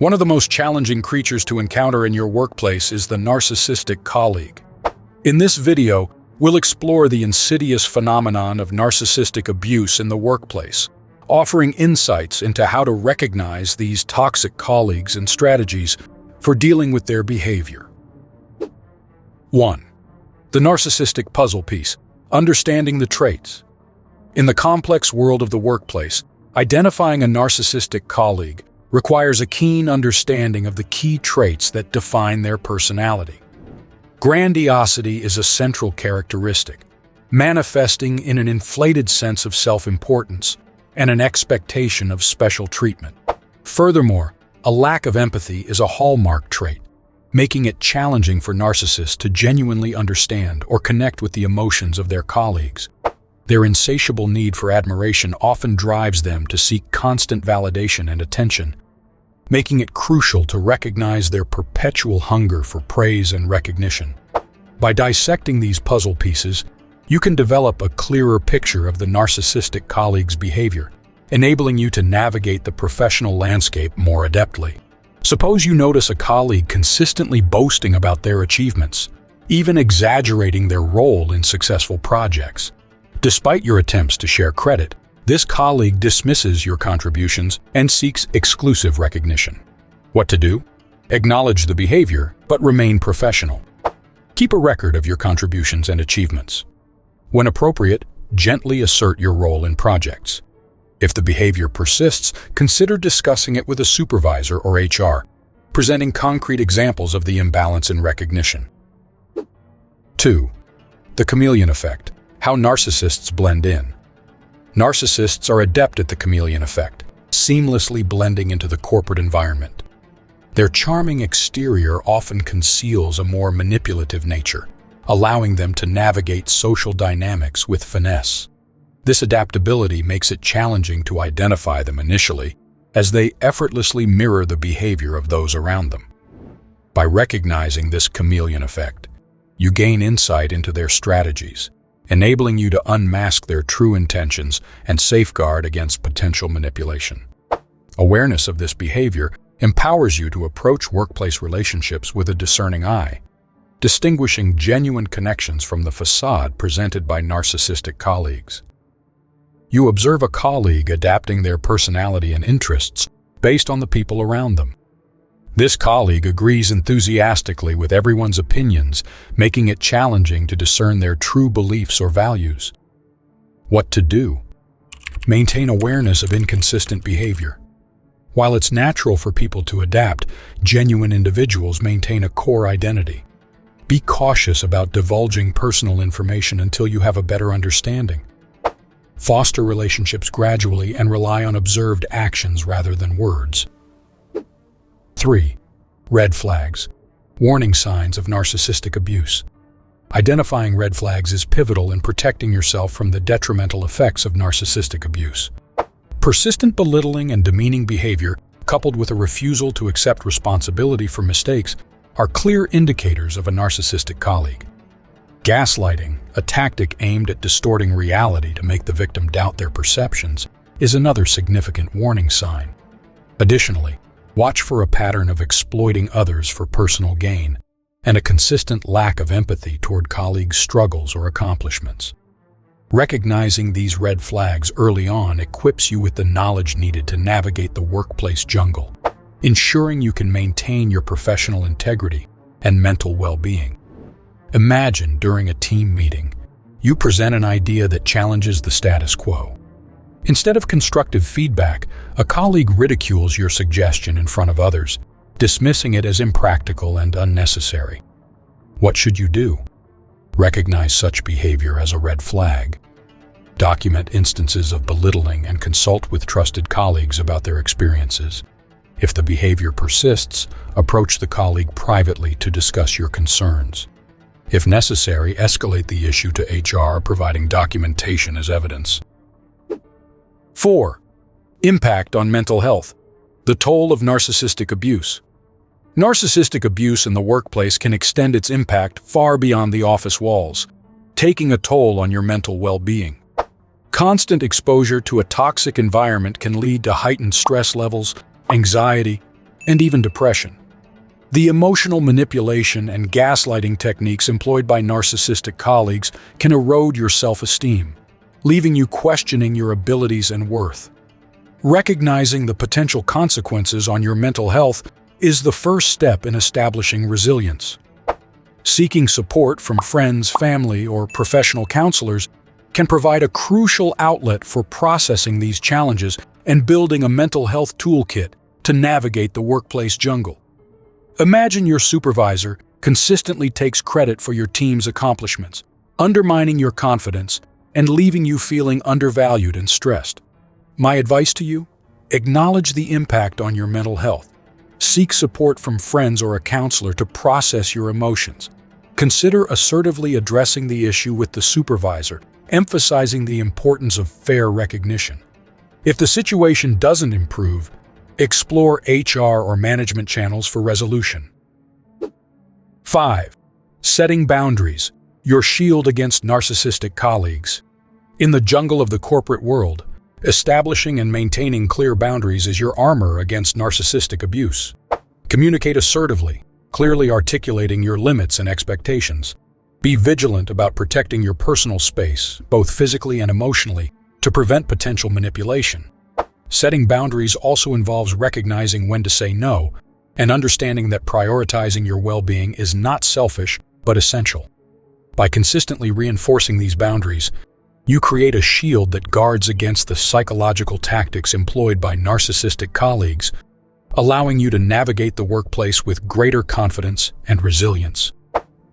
One of the most challenging creatures to encounter in your workplace is the narcissistic colleague. In this video, we'll explore the insidious phenomenon of narcissistic abuse in the workplace, offering insights into how to recognize these toxic colleagues and strategies for dealing with their behavior. 1. The narcissistic puzzle piece, understanding the traits. In the complex world of the workplace, identifying a narcissistic colleague requires a keen understanding of the key traits that define their personality. Grandiosity is a central characteristic, manifesting in an inflated sense of self-importance and an expectation of special treatment. Furthermore, a lack of empathy is a hallmark trait, making it challenging for narcissists to genuinely understand or connect with the emotions of their colleagues. Their insatiable need for admiration often drives them to seek constant validation and attention, making it crucial to recognize their perpetual hunger for praise and recognition. By dissecting these puzzle pieces, you can develop a clearer picture of the narcissistic colleague's behavior, enabling you to navigate the professional landscape more adeptly. Suppose you notice a colleague consistently boasting about their achievements, even exaggerating their role in successful projects. Despite your attempts to share credit, this colleague dismisses your contributions and seeks exclusive recognition. What to do? Acknowledge the behavior, but remain professional. Keep a record of your contributions and achievements. When appropriate, gently assert your role in projects. If the behavior persists, consider discussing it with a supervisor or HR, presenting concrete examples of the imbalance in recognition. 2. The Chameleon Effect, how narcissists blend in. Narcissists are adept at the chameleon effect, seamlessly blending into the corporate environment. Their charming exterior often conceals a more manipulative nature, allowing them to navigate social dynamics with finesse. This adaptability makes it challenging to identify them initially, as they effortlessly mirror the behavior of those around them. By recognizing this chameleon effect, you gain insight into their strategies, enabling you to unmask their true intentions and safeguard against potential manipulation. Awareness of this behavior empowers you to approach workplace relationships with a discerning eye, distinguishing genuine connections from the facade presented by narcissistic colleagues. You observe a colleague adapting their personality and interests based on the people around them. This colleague agrees enthusiastically with everyone's opinions, making it challenging to discern their true beliefs or values. What to do? Maintain awareness of inconsistent behavior. While it's natural for people to adapt, genuine individuals maintain a core identity. Be cautious about divulging personal information until you have a better understanding. Foster relationships gradually and rely on observed actions rather than words. 3. Red flags, warning signs of narcissistic abuse. Identifying red flags is pivotal in protecting yourself from the detrimental effects of narcissistic abuse. Persistent belittling and demeaning behavior, coupled with a refusal to accept responsibility for mistakes, are clear indicators of a narcissistic colleague. Gaslighting, a tactic aimed at distorting reality to make the victim doubt their perceptions, is another significant warning sign. Additionally, watch for a pattern of exploiting others for personal gain and a consistent lack of empathy toward colleagues' struggles or accomplishments. Recognizing these red flags early on equips you with the knowledge needed to navigate the workplace jungle, ensuring you can maintain your professional integrity and mental well-being. Imagine during a team meeting, you present an idea that challenges the status quo. Instead of constructive feedback, a colleague ridicules your suggestion in front of others, dismissing it as impractical and unnecessary. What should you do? Recognize such behavior as a red flag. Document instances of belittling and consult with trusted colleagues about their experiences. If the behavior persists, approach the colleague privately to discuss your concerns. If necessary, escalate the issue to HR, providing documentation as evidence. 4. Impact on mental health. The toll of narcissistic abuse. Narcissistic abuse in the workplace can extend its impact far beyond the office walls, taking a toll on your mental well-being. Constant exposure to a toxic environment can lead to heightened stress levels, anxiety, and even depression. The emotional manipulation and gaslighting techniques employed by narcissistic colleagues can erode your self-esteem, leaving you questioning your abilities and worth. Recognizing the potential consequences on your mental health is the first step in establishing resilience. Seeking support from friends, family, or professional counselors can provide a crucial outlet for processing these challenges and building a mental health toolkit to navigate the workplace jungle. Imagine your supervisor consistently takes credit for your team's accomplishments, undermining your confidence and leaving you feeling undervalued and stressed. My advice to you? Acknowledge the impact on your mental health. Seek support from friends or a counselor to process your emotions. Consider assertively addressing the issue with the supervisor, emphasizing the importance of fair recognition. If the situation doesn't improve, explore HR or management channels for resolution. 5. Setting boundaries, your shield against narcissistic colleagues. In the jungle of the corporate world, establishing and maintaining clear boundaries is your armor against narcissistic abuse. Communicate assertively, clearly articulating your limits and expectations. Be vigilant about protecting your personal space, both physically and emotionally, to prevent potential manipulation. Setting boundaries also involves recognizing when to say no and understanding that prioritizing your well-being is not selfish but essential. By consistently reinforcing these boundaries, you create a shield that guards against the psychological tactics employed by narcissistic colleagues, allowing you to navigate the workplace with greater confidence and resilience.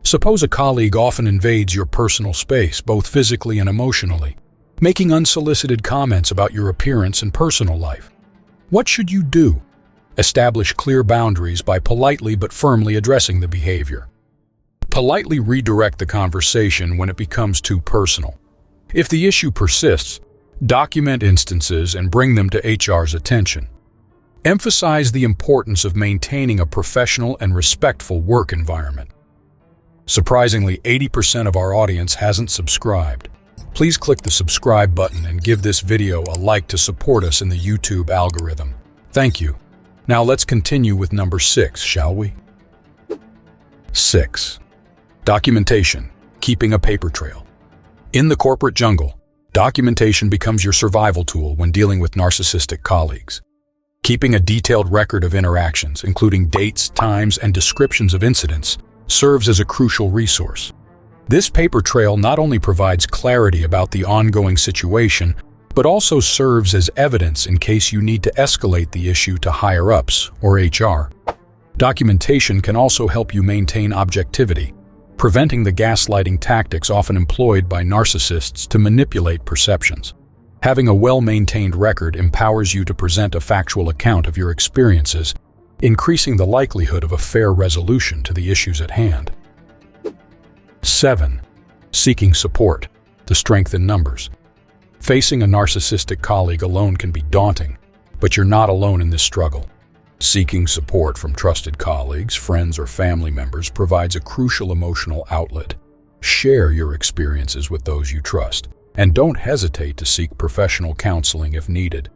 Suppose a colleague often invades your personal space, both physically and emotionally, making unsolicited comments about your appearance and personal life. What should you do? Establish clear boundaries by politely but firmly addressing the behavior. Politely redirect the conversation when it becomes too personal. If the issue persists, document instances and bring them to HR's attention. Emphasize the importance of maintaining a professional and respectful work environment. Surprisingly, 80% of our audience hasn't subscribed. Please click the subscribe button and give this video a like to support us in the YouTube algorithm. Thank you. Now let's continue with number 6, shall we? 6. Documentation, keeping a paper trail. In the corporate jungle, documentation becomes your survival tool when dealing with narcissistic colleagues. Keeping a detailed record of interactions, including dates, times, and descriptions of incidents, serves as a crucial resource. This paper trail not only provides clarity about the ongoing situation, but also serves as evidence in case you need to escalate the issue to higher-ups or HR. Documentation can also help you maintain objectivity, preventing the gaslighting tactics often employed by narcissists to manipulate perceptions. Having a well-maintained record empowers you to present a factual account of your experiences, increasing the likelihood of a fair resolution to the issues at hand. 7. Seeking support, the strength in numbers. Facing a narcissistic colleague alone can be daunting, but you're not alone in this struggle. Seeking support from trusted colleagues, friends, or family members provides a crucial emotional outlet. Share your experiences with those you trust, and don't hesitate to seek professional counseling if needed.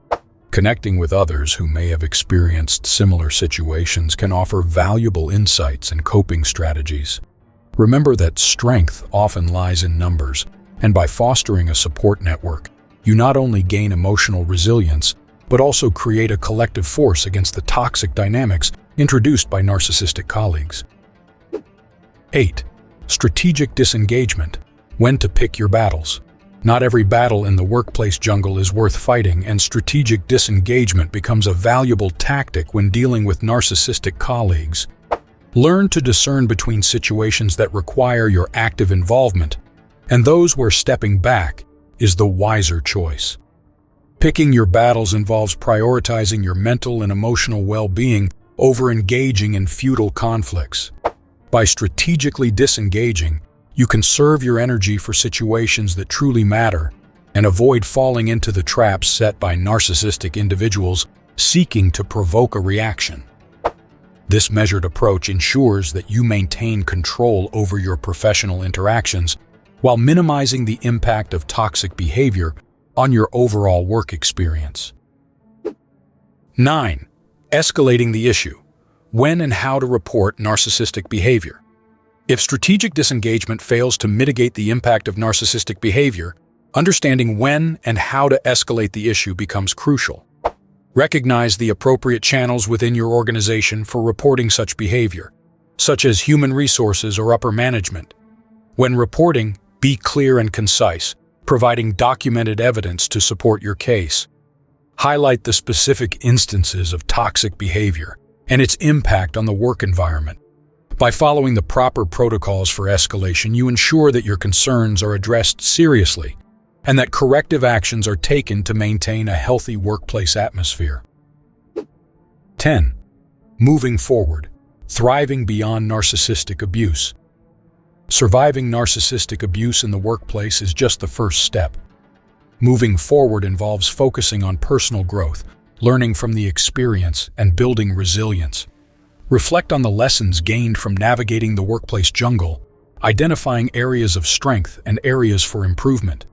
Connecting with others who may have experienced similar situations can offer valuable insights and coping strategies. Remember that strength often lies in numbers, and by fostering a support network, you not only gain emotional resilience, but also create a collective force against the toxic dynamics introduced by narcissistic colleagues. 8. Strategic disengagement, when to pick your battles. Not every battle in the workplace jungle is worth fighting, and strategic disengagement becomes a valuable tactic when dealing with narcissistic colleagues. Learn to discern between situations that require your active involvement and those where stepping back is the wiser choice. Picking your battles involves prioritizing your mental and emotional well-being over engaging in futile conflicts. By strategically disengaging, you conserve your energy for situations that truly matter and avoid falling into the traps set by narcissistic individuals seeking to provoke a reaction. This measured approach ensures that you maintain control over your professional interactions while minimizing the impact of toxic behavior on your overall work experience. 9. Escalating the issue, When and how to report narcissistic behavior. If strategic disengagement fails to mitigate the impact of narcissistic behavior, understanding when and how to escalate the issue becomes crucial. Recognize the appropriate channels within your organization for reporting such behavior, such as human resources or upper management. When reporting, be clear and concise, providing documented evidence to support your case. Highlight the specific instances of toxic behavior and its impact on the work environment. By following the proper protocols for escalation, you ensure that your concerns are addressed seriously and that corrective actions are taken to maintain a healthy workplace atmosphere. 10. Moving forward. Thriving beyond narcissistic abuse. Surviving narcissistic abuse in the workplace is just the first step. Moving forward involves focusing on personal growth, learning from the experience, and building resilience. Reflect on the lessons gained from navigating the workplace jungle, identifying areas of strength and areas for improvement.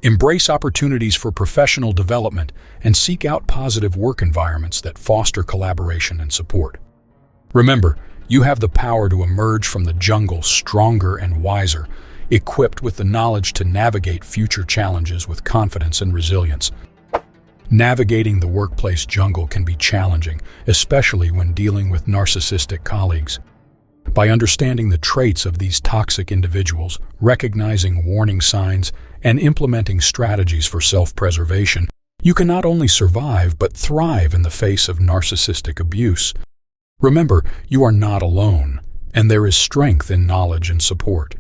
Embrace opportunities for professional development and seek out positive work environments that foster collaboration and support. Remember, you have the power to emerge from the jungle stronger and wiser, equipped with the knowledge to navigate future challenges with confidence and resilience. Navigating the workplace jungle can be challenging, especially when dealing with narcissistic colleagues. By understanding the traits of these toxic individuals, recognizing warning signs, and implementing strategies for self-preservation, you can not only survive but thrive in the face of narcissistic abuse. Remember, you are not alone, and there is strength in knowledge and support.